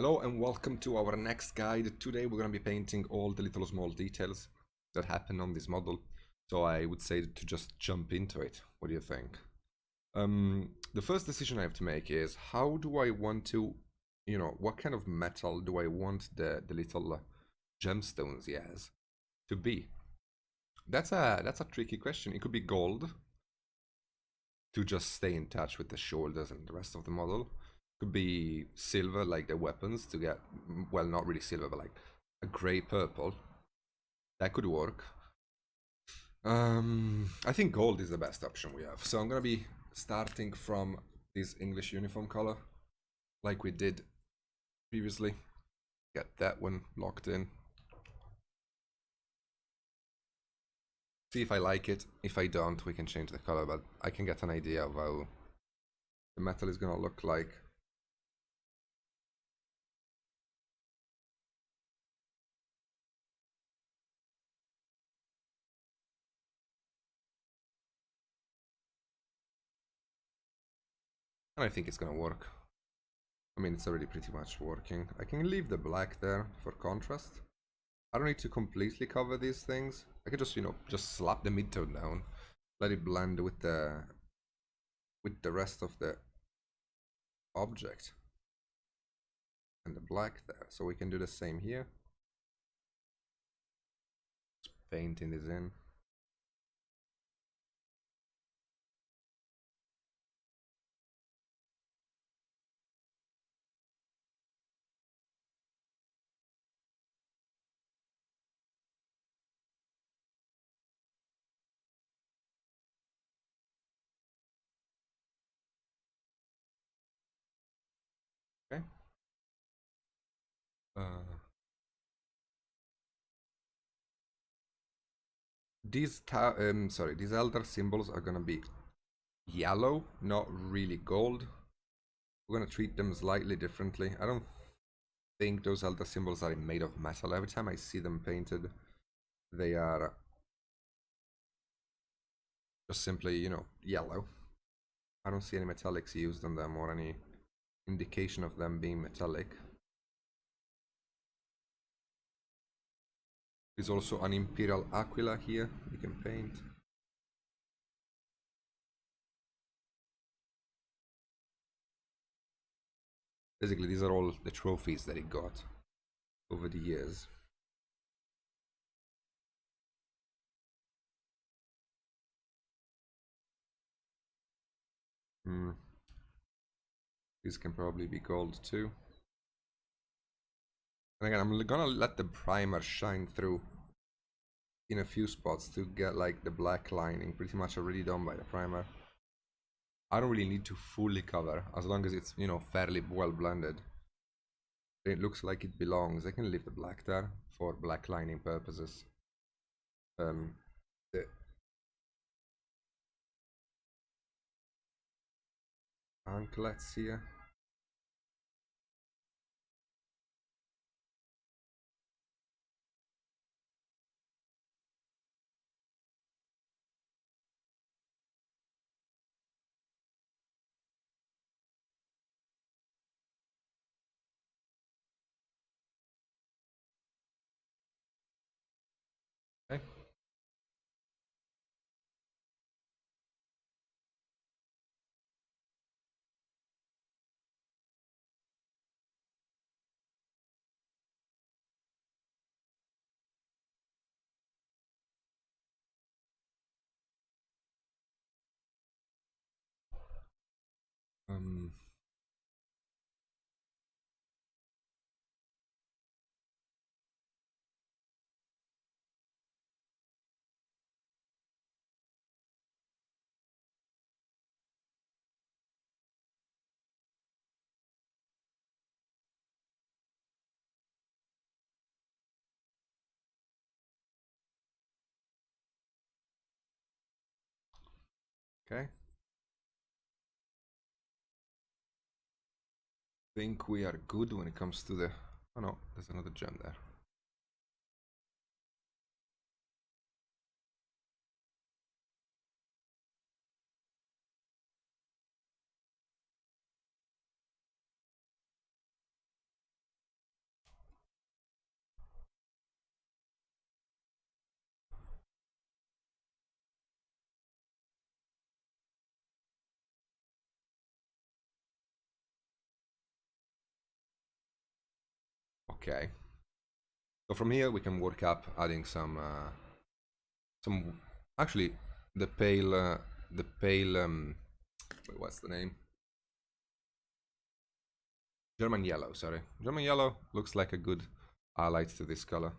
Hello and welcome to our next guide. Today we're going to be painting all the little small details that happen on this model. So I would say to just jump into it. What do you think? The first decision I have to make is how do I want to, what kind of metal do I want the little gemstones he has to be? That's a tricky question. It could be gold to just stay in touch with the shoulders and the rest of the model. Could be silver, like the weapons, to get, well, not really silver, but like a gray purple. That could work. I think gold is the best option we have. So I'm gonna be starting from this English uniform color, like we did previously. Get that one locked in. See if I like it. If I don't, we can change the color, but I can get an idea of how the metal is gonna look like. And I think it's gonna work. I mean, it's already pretty much working. I can leave the black there for contrast. I don't need to completely cover these things. I could just, just slap the midtone down, let it blend with the rest of the object and the black there. So we can do the same here. Just painting this in. Okay. Uh, these elder symbols are gonna be yellow, not really gold. We're gonna treat them slightly differently. I don't think those elder symbols are made of metal. Every time I see them painted, they are just simply, yellow. I don't see any metallics used on them or any indication of them being metallic. There's also an Imperial Aquila here you can paint. Basically, these are all the trophies that he got over the years. Hmm. These can probably be gold too. And again, I'm gonna let the primer shine through in a few spots to get like the black lining pretty much already done by the primer. I don't really need to fully cover as long as it's, fairly well blended. It looks like it belongs. I can leave the black there for black lining purposes. The anklets here. Okay. Um, okay. Think we are good when it comes to the... Oh no, there's another gem there. Okay. So from here we can work up adding some actually the pale wait, what's the name? German yellow, sorry. German yellow looks like a good highlight to this color.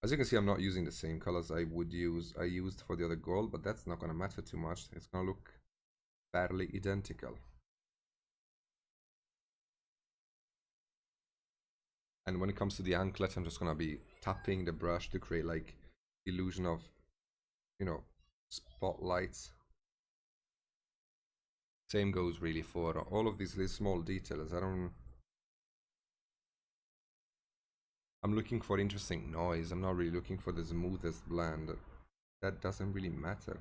As you can see, I'm not using the same colors I used for the other gold, but that's not gonna matter too much. It's gonna look fairly identical. And when it comes to the anklet, I'm just gonna be tapping the brush to create like illusion of, you know, spotlights. Same goes really for all of these little small details. I'm looking for interesting noise. I'm not really looking for the smoothest blend. That doesn't really matter.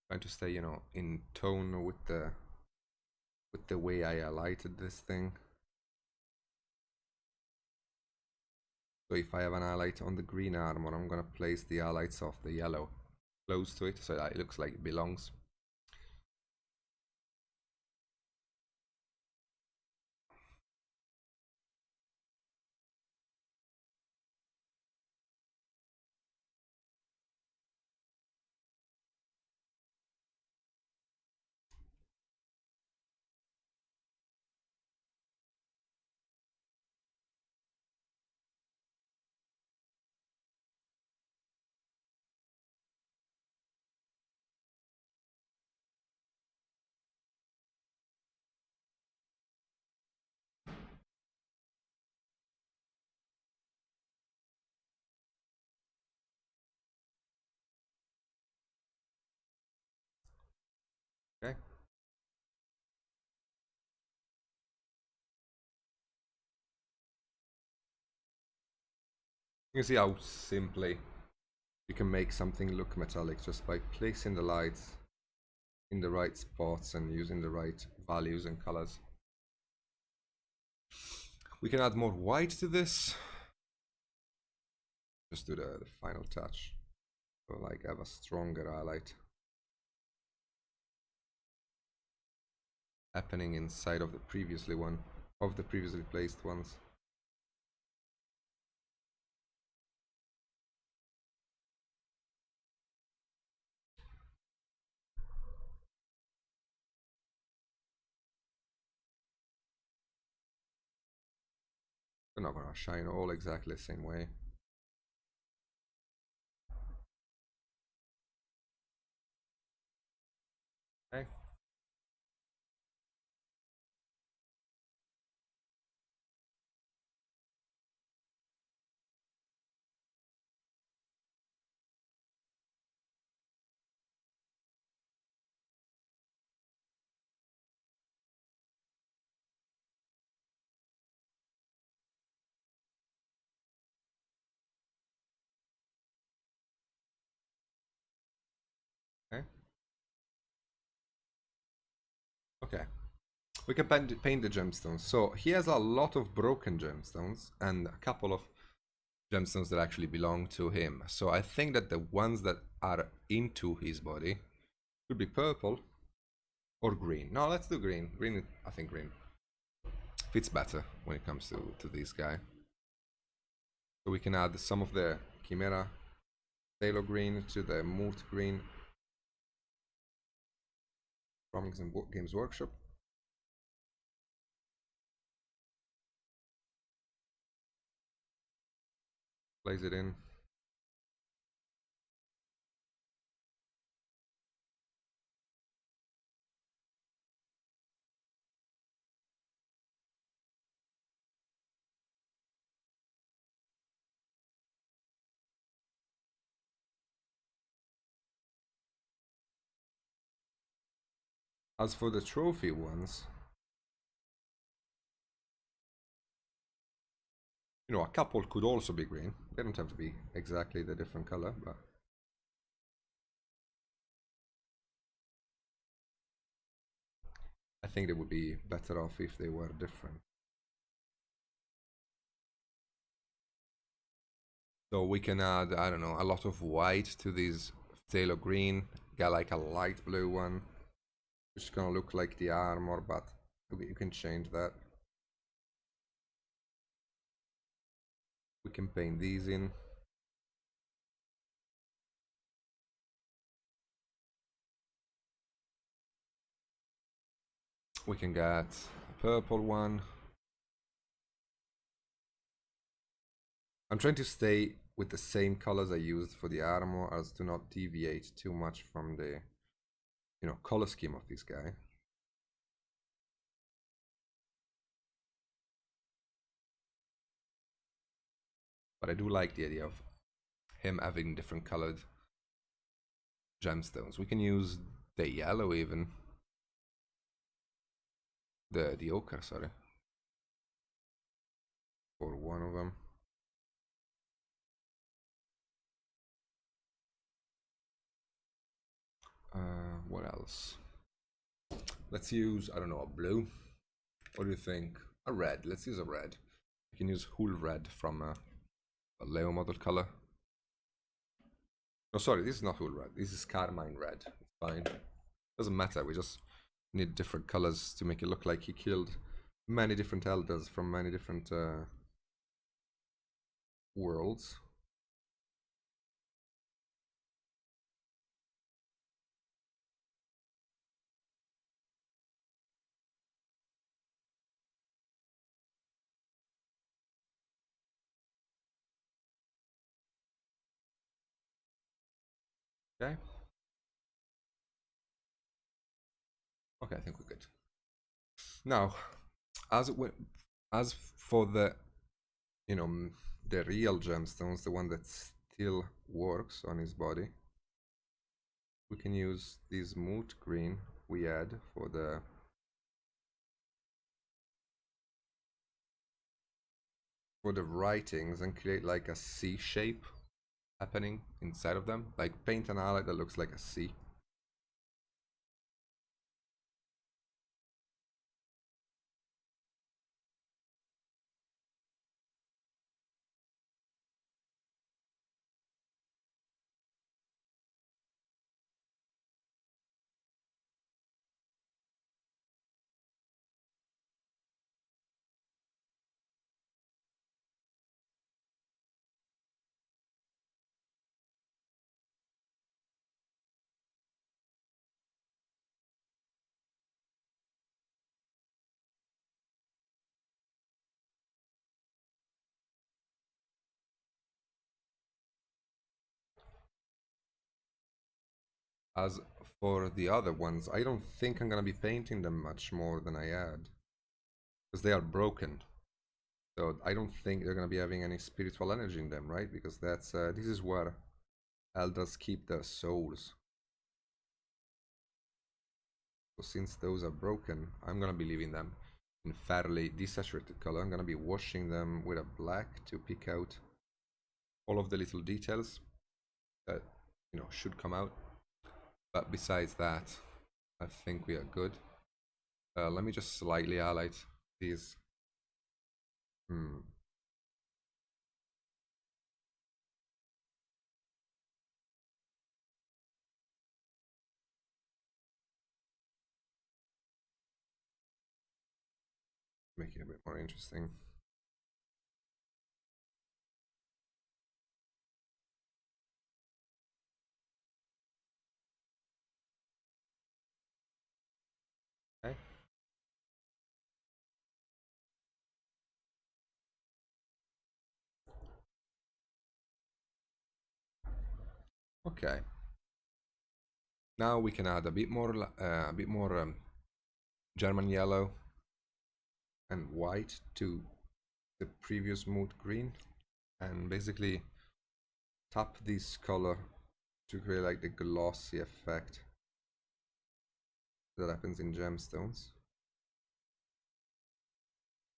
Trying to stay, you know, in tone with the way I highlighted this thing. So if I have an highlight on the green armor, I'm gonna place the highlights of the yellow close to it so that it looks like it belongs. Okay. You can see how simply you can make something look metallic just by placing the lights in the right spots and using the right values and colors. We can add more white to this. Just do the final touch. So like have a stronger highlight happening inside of the previously placed ones. They're not gonna shine all exactly the same way. Okay. Okay. Okay. We can paint the gemstones. So he has a lot of broken gemstones and a couple of gemstones that actually belong to him. So I think that the ones that are into his body could be purple or green. No, let's do green. Green, I think green fits better when it comes to this guy. So we can add some of the Chimera Halo green to the Moot green from Games Workshop. Place it in. As for the trophy ones, you know, a couple could also be green. They don't have to be exactly the different color, but I think they would be better off if they were different. So we can add, I don't know, a lot of white to this phthalo green, get like a light blue one, which is gonna look like the armor, but you can change that. We can paint these in. We can get a purple one. I'm trying to stay with the same colors I used for the armor as to not deviate too much from the, color scheme of this guy. But I do like the idea of him having different colored gemstones. We can use the yellow even. The ochre, sorry. For one of them. What else? Let's use, I don't know, a blue. What do you think? A red. Let's use a red. We can use Hull Red from a Leo model color. No, sorry, this is not Hull Red. This is Carmine Red. It's fine. Doesn't matter. We just need different colors to make it look like he killed many different elders from many different worlds. Okay. Okay, I think we're good. Now, as as for the the real gemstones, the one that still works on his body, we can use this moot green we add for the writings and create like a C shape happening inside of them. Like paint an highlight that looks like a C. As for the other ones, I don't think I'm gonna be painting them much more than I had, because they are broken. So I don't think they're gonna be having any spiritual energy in them, right? Because that's this is where elders keep their souls. So since those are broken, I'm gonna be leaving them in fairly desaturated color. I'm gonna be washing them with a black to pick out all of the little details that should come out. But besides that, I think we are good. Let me just slightly highlight these. Make it a bit more interesting. Okay. Okay. Now we can add a bit more, German yellow and white to the previous mood green, and basically tap this color to create like the glossy effect that happens in gemstones.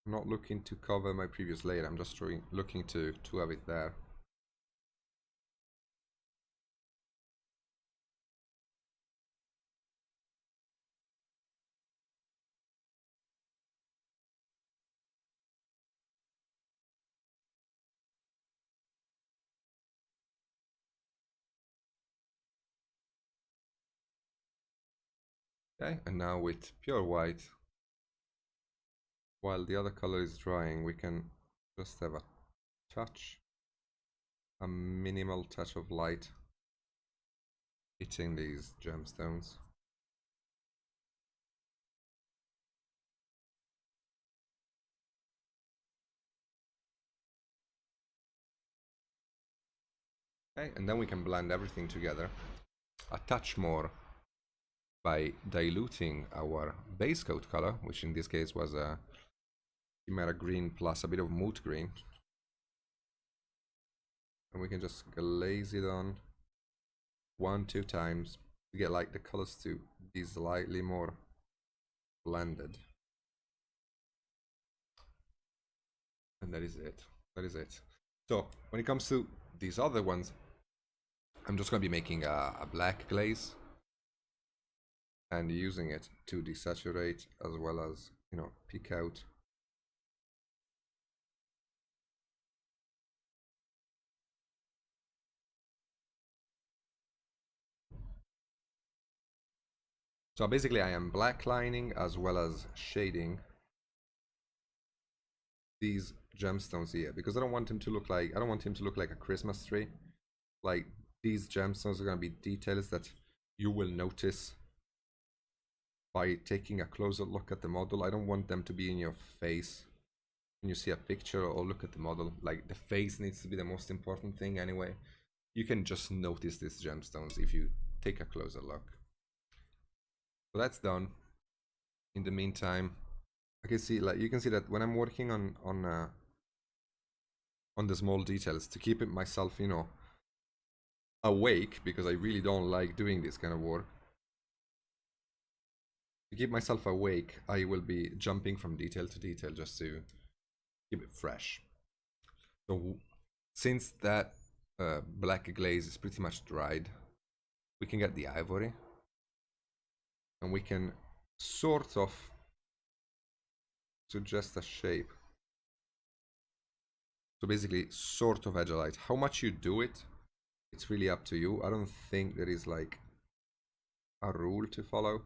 I'm not looking to cover my previous layer, I'm just looking to have it there. Okay, and now with pure white, while the other color is drying, we can just have a touch, a minimal touch of light hitting these gemstones. Okay, and then we can blend everything together a touch more by diluting our base coat color, which in this case was a Chimera green plus a bit of moot green. And we can just glaze it on 1-2 times to get like the colors to be slightly more blended. And that is it. That is it. So when it comes to these other ones, I'm just going to be making a black glaze and using it to desaturate as well as, you know, pick out so basically I am black lining as well as shading these gemstones here because I don't want him to look like a Christmas tree. Like these gemstones are going to be details that you will notice by taking a closer look at the model. I don't want them to be in your face when you see a picture or look at the model. Like the face needs to be the most important thing anyway. You can just notice these gemstones if you take a closer look. So that's done. In the meantime, I can see, like, you can see that when I'm working on the small details to keep it myself, you know, awake, because I really don't like doing this kind of work. To keep myself awake, I will be jumping from detail to detail just to keep it fresh. So since that black glaze is pretty much dried, we can get the ivory and we can sort of suggest a shape. So basically sort of edge light. How much you do it, it's really up to you. I don't think there is like a rule to follow.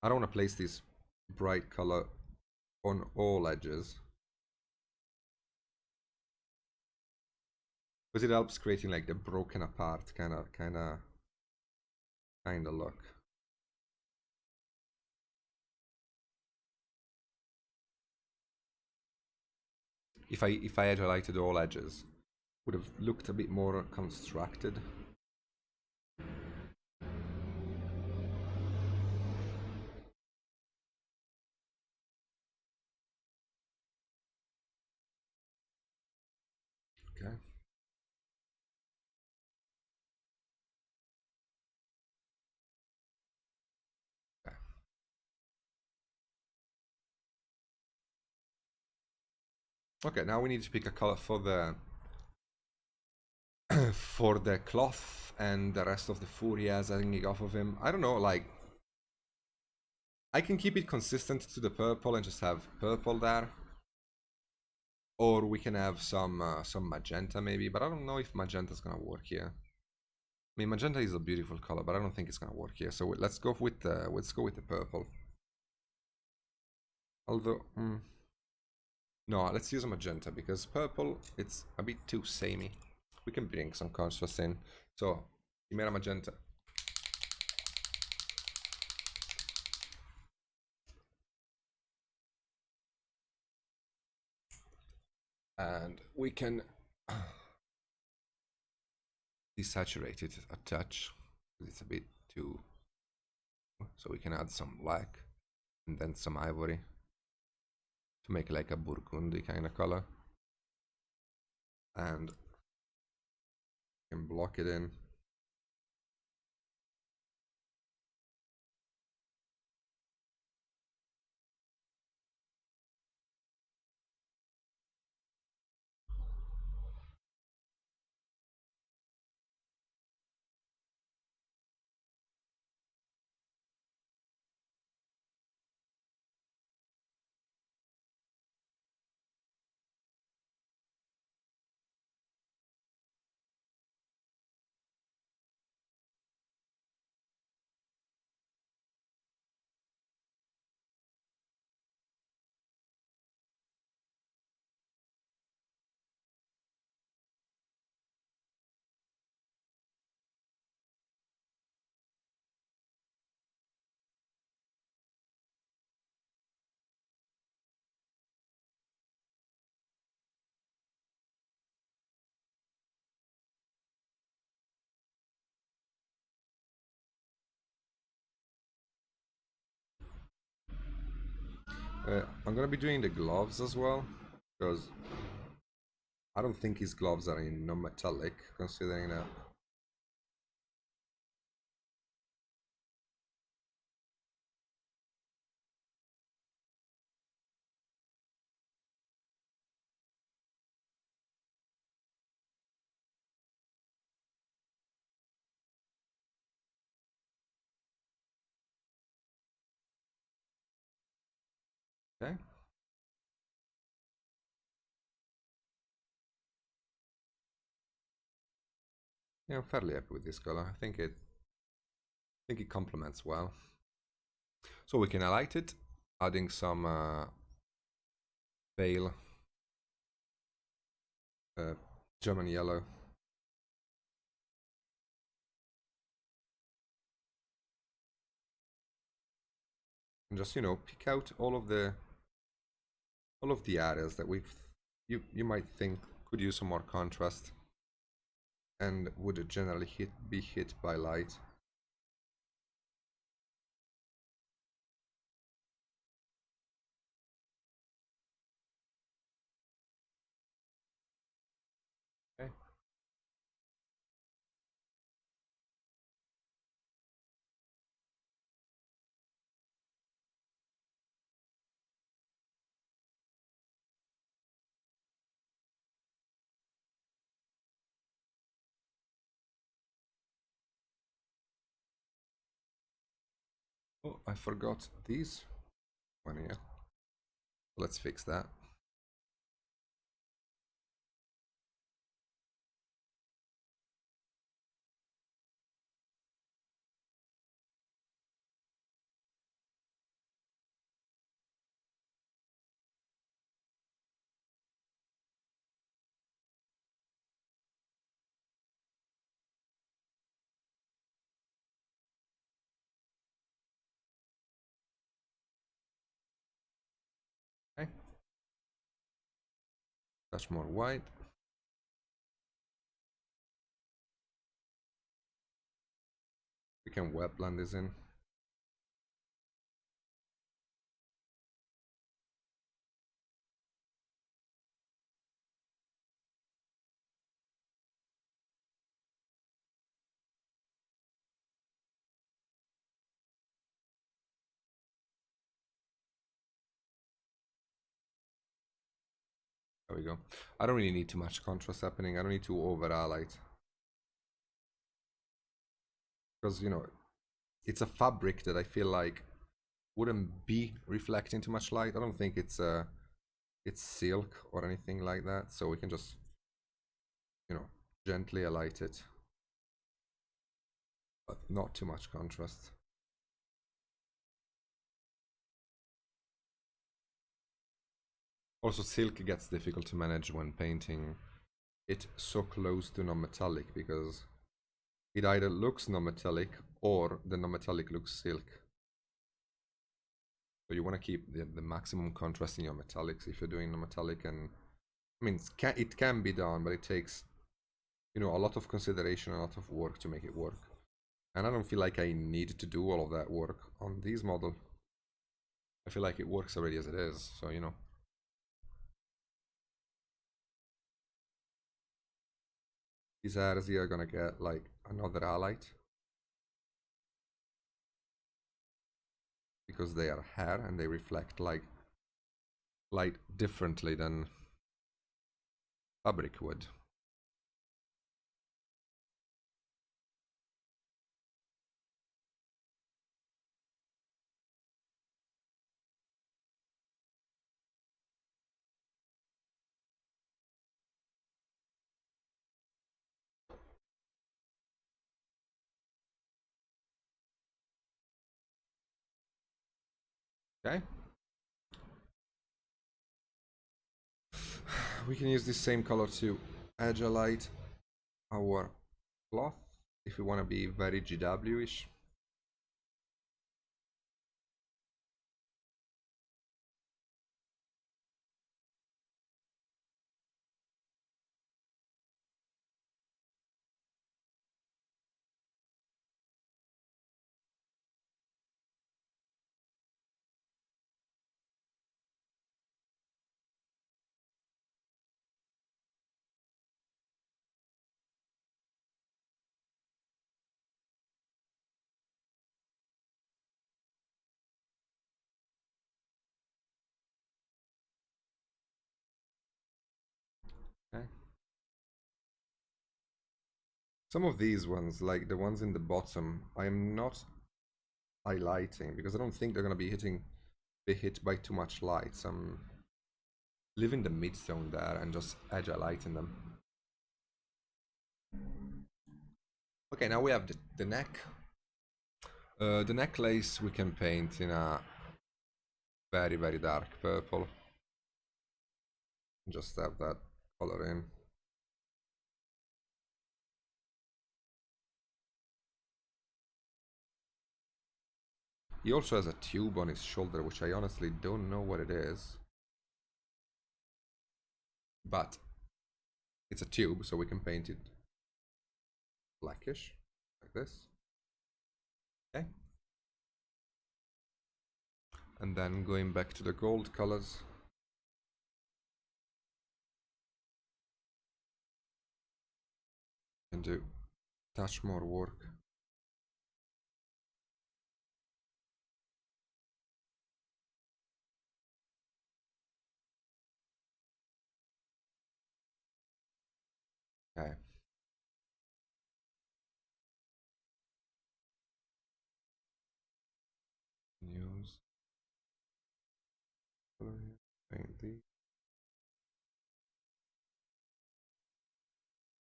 I don't want to place this bright color on all edges because it helps creating like the broken apart kind of look. If I highlighted all edges, would have looked a bit more constructed. Okay. Okay. Okay, now we need to pick a color for the for the cloth and the rest of the food he has hanging off of him. I don't know, like I can keep it consistent to the purple and just have purple there. Or we can have some magenta maybe, but I don't know if magenta is gonna work here. I mean, magenta is a beautiful color, but I don't think it's gonna work here. So let's go with the purple. Although, no, let's use a magenta because purple it's a bit too samey. We can bring some contrast in. So, Chimera magenta. And we can desaturate it a touch. It's a bit too. So we can add some black and then some ivory to make like a burgundy kind of color. And can block it in. I'm gonna be doing the gloves as well, because I don't think his gloves are in non-metallic, considering that. Okay. Yeah, I'm fairly happy with this color. I think it complements well. So we can highlight it, adding some pale uh, German yellow. And just, pick out all of the areas that you might think could use some more contrast and would generally be hit by light. Okay. Oh, I forgot these one here. Let's fix that. Okay. Touch more white. We can wet blend this in. There we go. I don't really need too much contrast happening. I don't need to over highlight. Because, it's a fabric that I feel like wouldn't be reflecting too much light. I don't think it's silk or anything like that. So we can just, gently highlight it. But not too much contrast. Also, silk gets difficult to manage when painting it so close to non-metallic because it either looks non-metallic or the non-metallic looks silk. So you want to keep the maximum contrast in your metallics if you're doing non-metallic, and I mean it can be done, but it takes a lot of consideration, a lot of work to make it work. And I don't feel like I need to do all of that work on this model. I feel like it works already as it is, so these areas here are gonna get like another highlight because they are hair and they reflect like light differently than fabric would. Okay. We can use this same color to edge light our cloth if we want to be very GW-ish. Okay. Some of these ones, like the ones in the bottom, I'm not highlighting because I don't think they're gonna be hit by too much light. So I'm leaving the midtone there and just edge highlighting them. Okay, now we have the neck. The necklace we can paint in a very, very dark purple. Just have that color in. He also has a tube on his shoulder, which I honestly don't know what it is. But it's a tube, so we can paint it blackish, like this. Okay. And then going back to the gold colors. And do touch more work. Okay. Use color here. Paint these.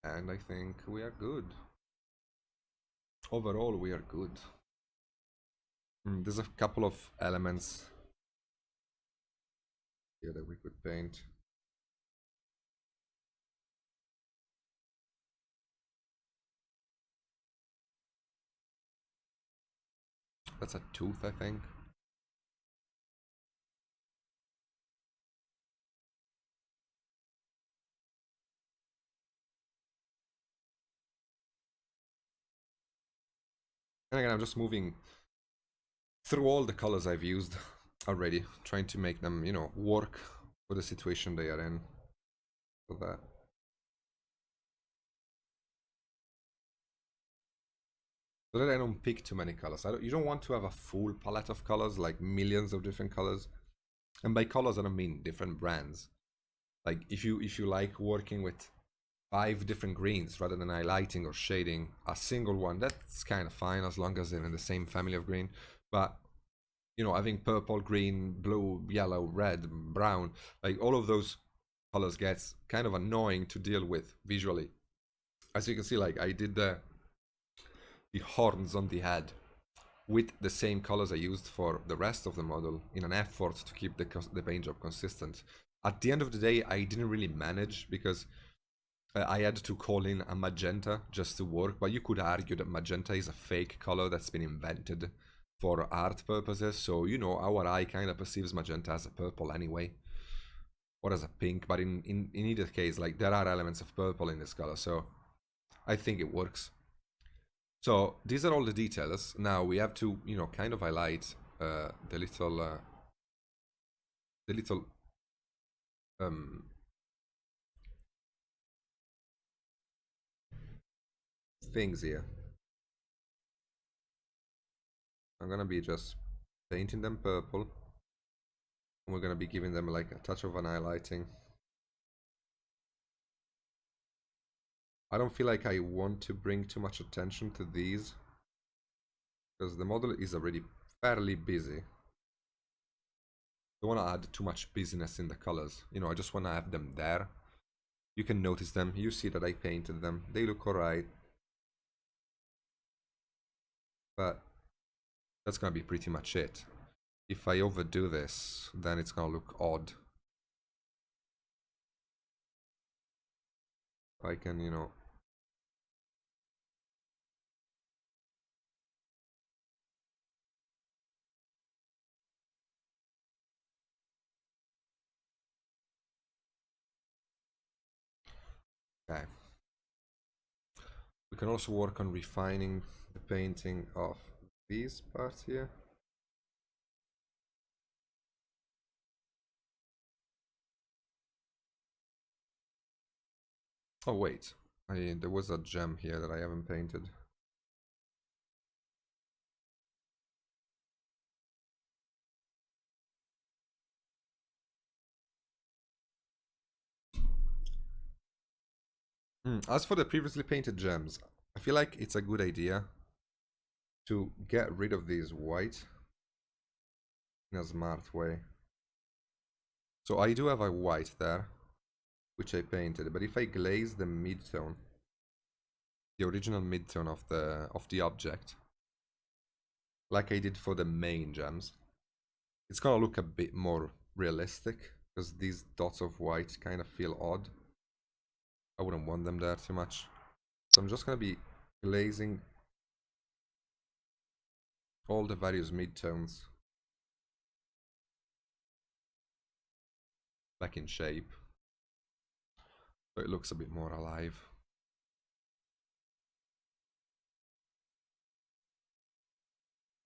And I think we are good. Overall, we are good. There's a couple of elements here that we could paint. That's a tooth, I think. And again, I'm just moving through all the colors I've used already, trying to make them, work for the situation they are in. So that. So that I don't pick too many colors. You don't want to have a full palette of colors, like millions of different colors. And by colors, I don't mean different brands. Like if you like working with 5 different greens rather than highlighting or shading a single one, that's kind of fine as long as they're in the same family of green. But having purple, green, blue, yellow, red, brown, like all of those colors gets kind of annoying to deal with visually. As you can see, like I did the horns on the head with the same colors I used for the rest of the model in an effort to keep the paint job consistent. At the end of the day, I didn't really manage because I had to call in a magenta just to work, but you could argue that magenta is a fake color that's been invented for art purposes, so our eye kind of perceives magenta as a purple anyway, or as a pink, but in either case, like there are elements of purple in this color, so I think it works. So these are all the details. Now we have to, kind of highlight the little things here. I'm gonna be just painting them purple, and we're gonna be giving them like a touch of an highlighting. I don't feel like I want to bring too much attention to these because the model is already fairly busy. Don't want to add too much busyness in the colors. I just want to have them there. You can notice them. You see that I painted them. They look alright. But that's going to be pretty much it. If I overdo this, then it's going to look odd. I can, Okay. We can also work on refining the painting of these parts here. Oh wait, there was a gem here that I haven't painted. As for the previously painted gems, I feel like it's a good idea to get rid of these white in a smart way. So I do have a white there, which I painted, but if I glaze the midtone, the original midtone of the object, like I did for the main gems, it's gonna look a bit more realistic, because these dots of white kind of feel odd. I wouldn't want them there too much. So I'm just gonna be glazing all the various midtones back in shape, so it looks a bit more alive.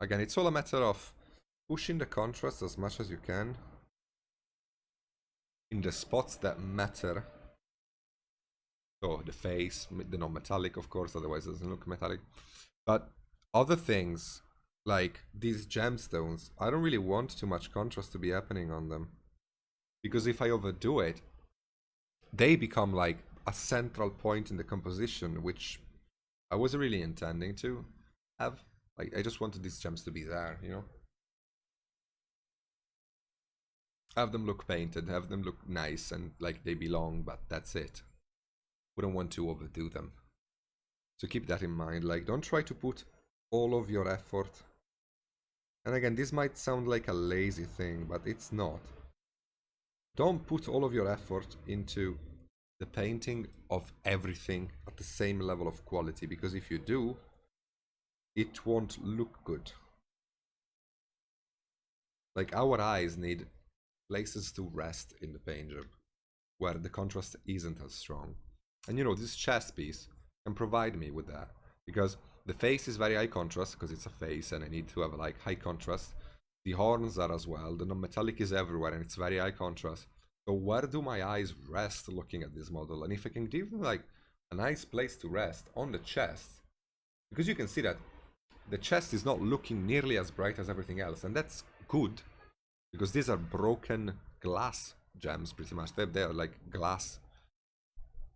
Again, it's all a matter of pushing the contrast as much as you can in the spots that matter. So the face, the non-metallic, of course, otherwise it doesn't look metallic. But other things, like these gemstones, I don't really want too much contrast to be happening on them. Because if I overdo it, they become like a central point in the composition, which I wasn't really intending to have. Like, I just wanted these gems to be there, you know? Have them look painted, have them look nice and like they belong, but that's it. Wouldn't want to overdo them. So keep that in mind. Like, don't try to put all of your effort. And again, this might sound like a lazy thing, but it's not. Don't put all of your effort into the painting of everything at the same level of quality, because if you do, it won't look good. Like, our eyes need places to rest in the paint job where the contrast isn't as strong. And you know, this chest piece can provide me with that, because the face is very high contrast because it's a face and I need to have like high contrast. The horns are as well, the non-metallic is everywhere and it's very high contrast. So where do my eyes rest looking at this model? And if I can give them like a nice place to rest on the chest, because you can see that the chest is not looking nearly as bright as everything else, and that's good, because these are broken glass gems pretty much. They're like glass,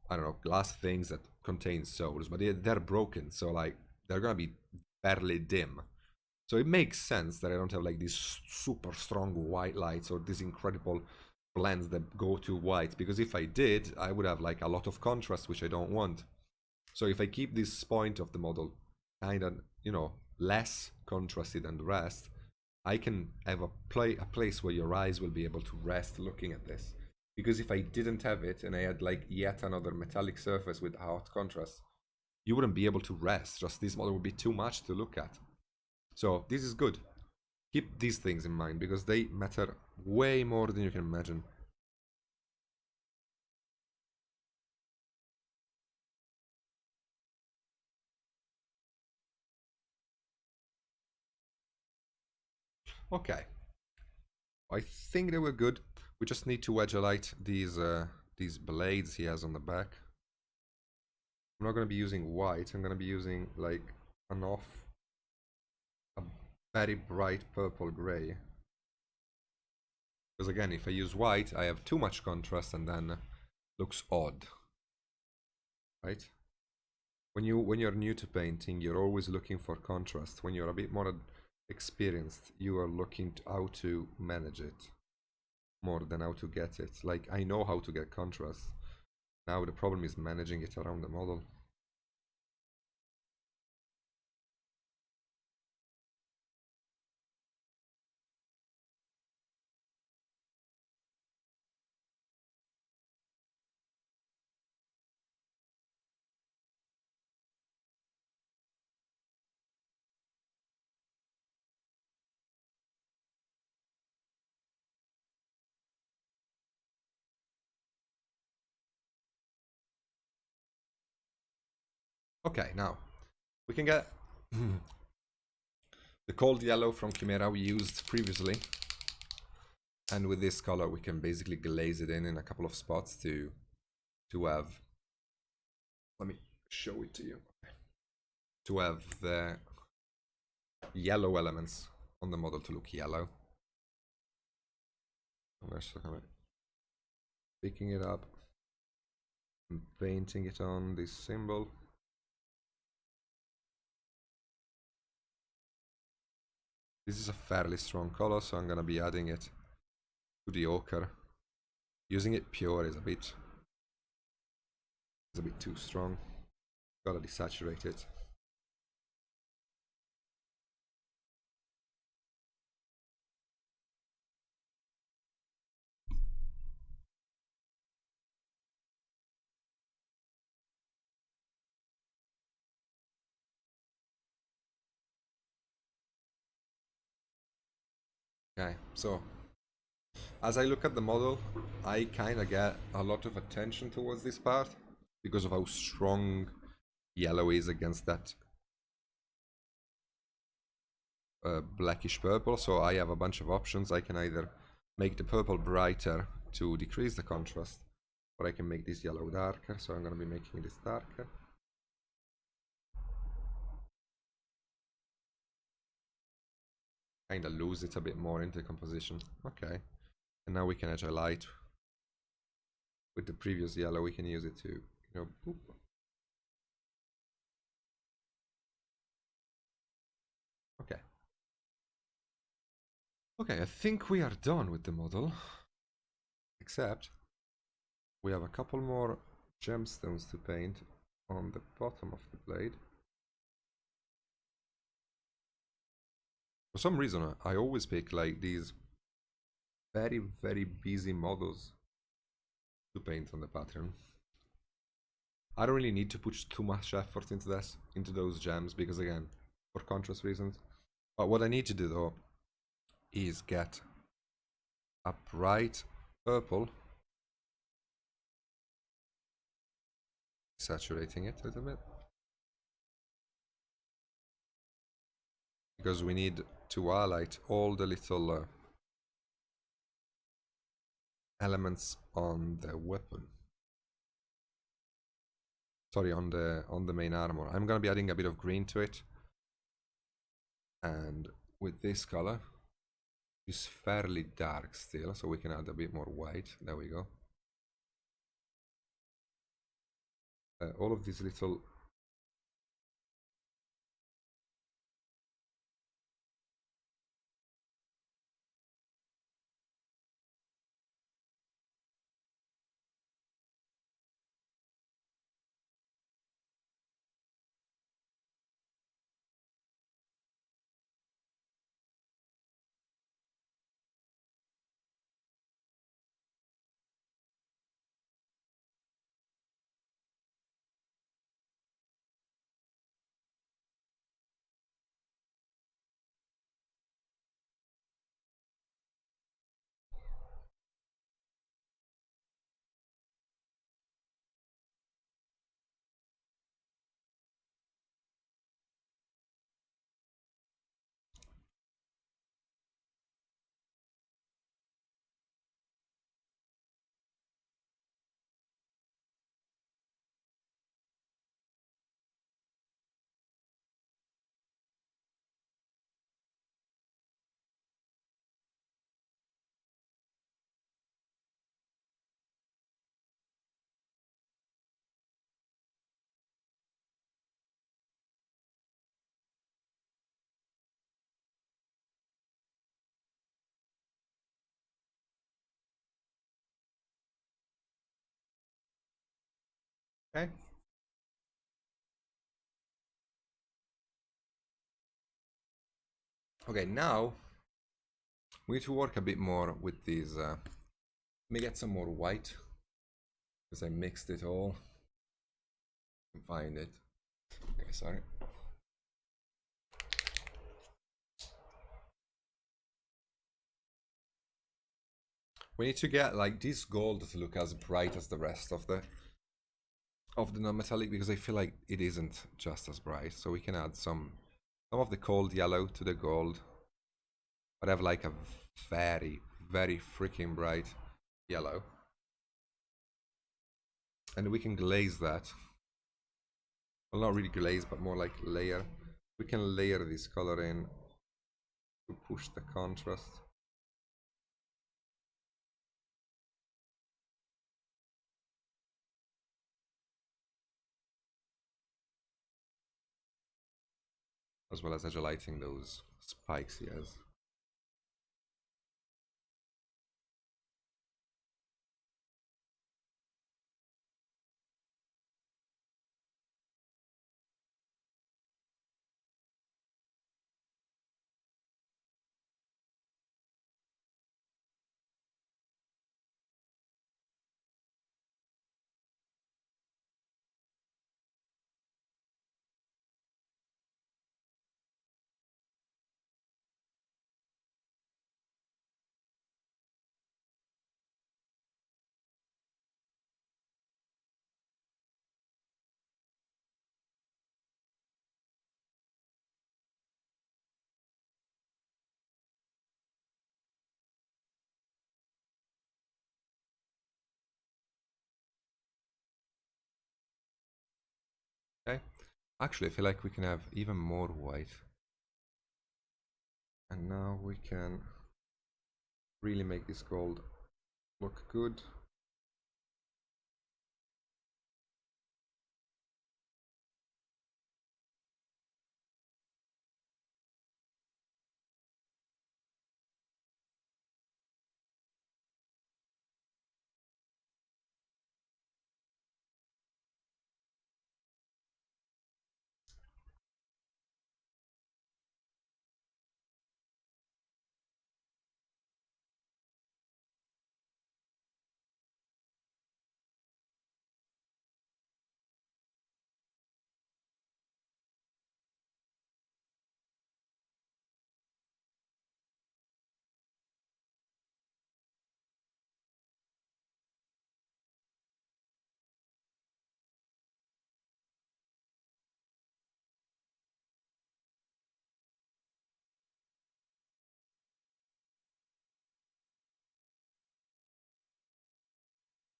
I don't know, glass things that contain souls, but they're broken, so like they're gonna be fairly dim. So it makes sense that I don't have like these super strong white lights or these incredible blends that go to white, because if I did, I would have like a lot of contrast, which I don't want. So if I keep this point of the model kind of, you know, less contrasted than the rest, I can have a place where your eyes will be able to rest looking at this. Because if I didn't have it and I had like yet another metallic surface with hot contrast, you wouldn't be able to rest. Just this model would be too much to look at. So this is good. Keep these things in mind because they matter way more than you can imagine. Okay, I think they were good. We just need to edge-light these blades he has on the back. I'm not gonna be using white. I'm gonna be using like a very bright purple gray. Because again, if I use white, I have too much contrast and then looks odd, right? When you're new to painting, you're always looking for contrast. When you're a bit more experienced, you are looking how to manage it more than how to get it. Like, I know how to get contrast. Now the problem is managing it around the model. Okay, now we can get the cold yellow from Chimera we used previously, and with this color we can basically glaze it in a couple of spots to have, let me show it to you, to have the yellow elements on the model to look yellow. I'm just kind of picking it up, I'm painting it on this symbol. This is a fairly strong color, so I'm gonna be adding it to the ochre. Using it pure is a bit too strong. Gotta desaturate it. Okay, so as I look at the model, I kind of get a lot of attention towards this part because of how strong yellow is against that blackish purple. So I have a bunch of options. I can either make the purple brighter to decrease the contrast, or I can make this yellow darker. So I'm going to be making this darker. Kind of lose it a bit more into the composition. Okay. And now we can edge a light. With the previous yellow, we can use it to, boop. Okay. Okay, I think we are done with the model. Except we have a couple more gemstones to paint on the bottom of the blade. For some reason, I always pick like these very, very busy models to paint on the pattern. I don't really need to put too much effort into this, into those gems, because again, for contrast reasons. But what I need to do though is get a bright purple, saturating it a little bit, because we need to highlight all the little elements on the weapon. Sorry, on the main armor. I'm gonna be adding a bit of green to it, and with this color, it's fairly dark still, so we can add a bit more white. There we go. All of these little okay. Okay, now we need to work a bit more with these. Let me get some more white because I mixed it all. Find it. Okay, sorry. We need to get like this gold to look as bright as the rest of the non-metallic, because I feel like it isn't just as bright. So we can add some of the cold yellow to the gold, but have like a very, very freaking bright yellow. And we can glaze that. Well, not really glaze, but more like layer. We can layer this color in to push the contrast. as well as highlighting those spikes he has. Okay. Actually, I feel like we can have even more white. And now we can really make this gold look good.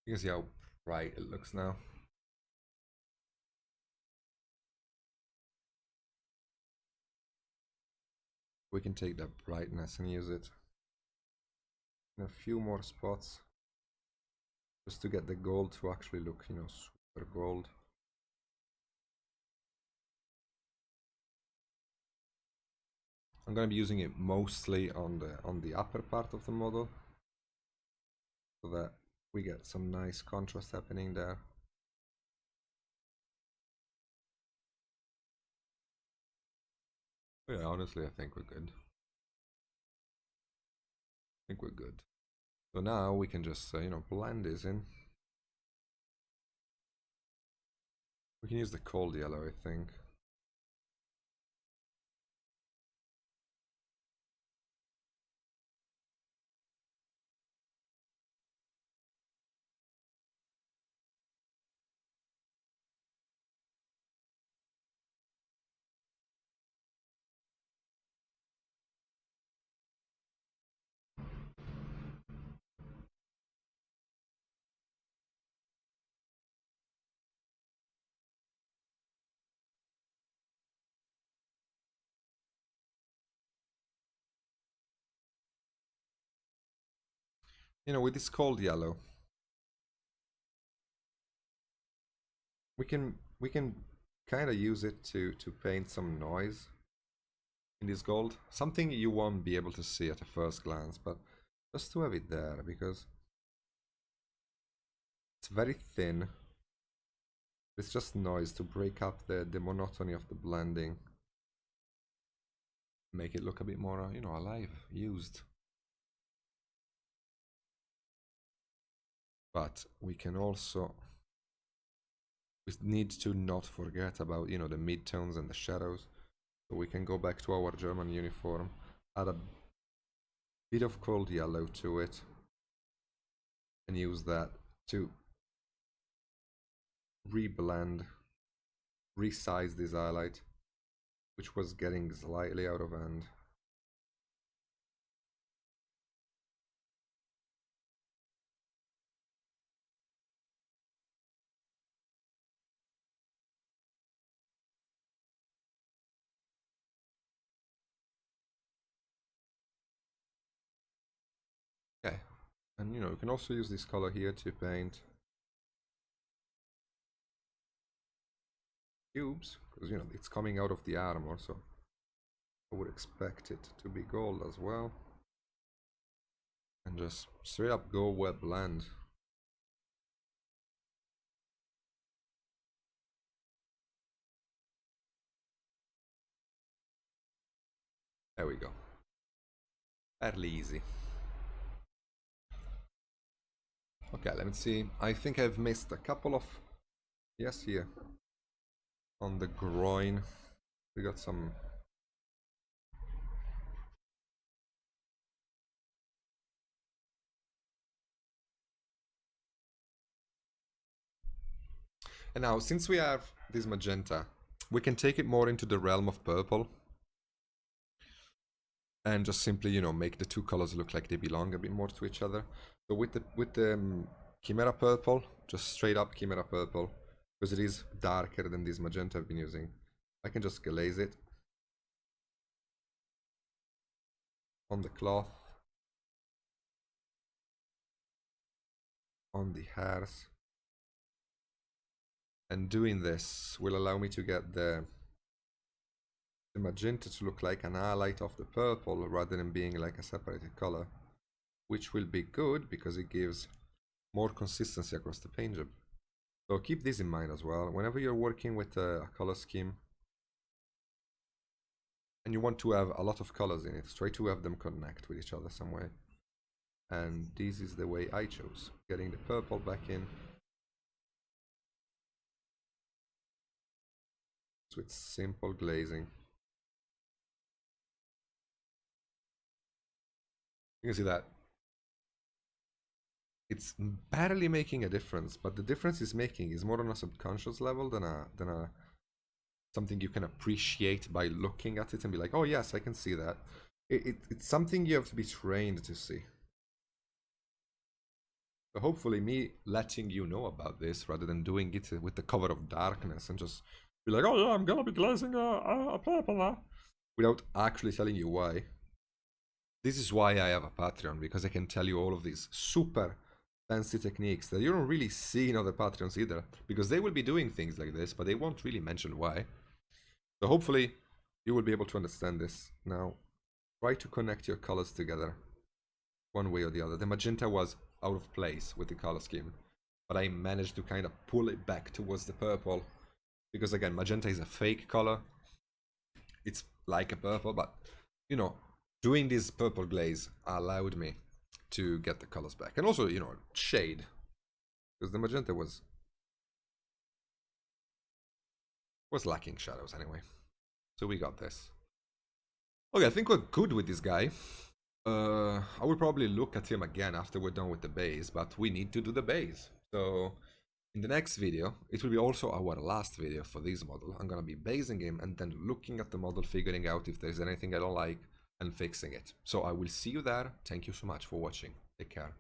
You can see how bright it looks now. We can take that brightness and use it in a few more spots just to get the gold to actually look, super gold. I'm going to be using it mostly on the upper part of the model so that we get some nice contrast happening there. Yeah, honestly, I think we're good. I think we're good. So now we can just, blend this in. We can use the cold yellow, I think. With this cold yellow, we can kind of use it to paint some noise in this gold. Something you won't be able to see at a first glance, but just to have it there because it's very thin. It's just noise to break up the monotony of the blending. Make it look a bit more, alive, used. But we can also, we need to not forget about, the midtones and the shadows. So we can go back to our German uniform, add a bit of cold yellow to it, and use that to reblend, resize this highlight, which was getting slightly out of hand. Okay, and you can also use this color here to paint cubes, because it's coming out of the armor, so I would expect it to be gold as well. And just straight up go web blend. There we go. Fairly easy. Okay, let me see. I think I've missed a couple of... Yes, here. On the groin. We got some... And now, since we have this magenta, we can take it more into the realm of purple. And just simply, you know, make the two colors look like they belong a bit more to each other. So with the Chimera purple, just straight up Chimera purple, because it is darker than this magenta I've been using, I can just glaze it on the cloth, on the hairs. And doing this will allow me to get the magenta to look like an highlight of the purple rather than being like a separated color, which will be good because it gives more consistency across the paint job. So keep this in mind as well. Whenever you're working with a color scheme and you want to have a lot of colors in it, try to have them connect with each other some way. And this is the way I chose, getting the purple back in with simple glazing. You can see that it's barely making a difference, but the difference it's making is more on a subconscious level than a something you can appreciate by looking at it and be like, oh yes, I can see that. It's something you have to be trained to see. So hopefully me letting you know about this rather than doing it with the cover of darkness and just be like, oh yeah, I'm gonna be glazing a purple now, without actually telling you why. This is why I have a Patreon, because I can tell you all of these super fancy techniques that you don't really see in other Patreons either, because they will be doing things like this, but they won't really mention why. So hopefully you will be able to understand this. Now, try to connect your colors together one way or the other. The magenta was out of place with the color scheme, but I managed to kind of pull it back towards the purple, because again, magenta is a fake color. It's like a purple, but you know, doing this purple glaze allowed me to get the colors back. And also, you know, shade. Because the magenta was lacking shadows anyway. So we got this. Okay, I think we're good with this guy. I will probably look at him again after we're done with the base, but we need to do the base. So in the next video, it will be also our last video for this model. I'm gonna be basing him and then looking at the model, figuring out if there's anything I don't like and fixing it. So I will see you there. Thank you so much for watching. Take care.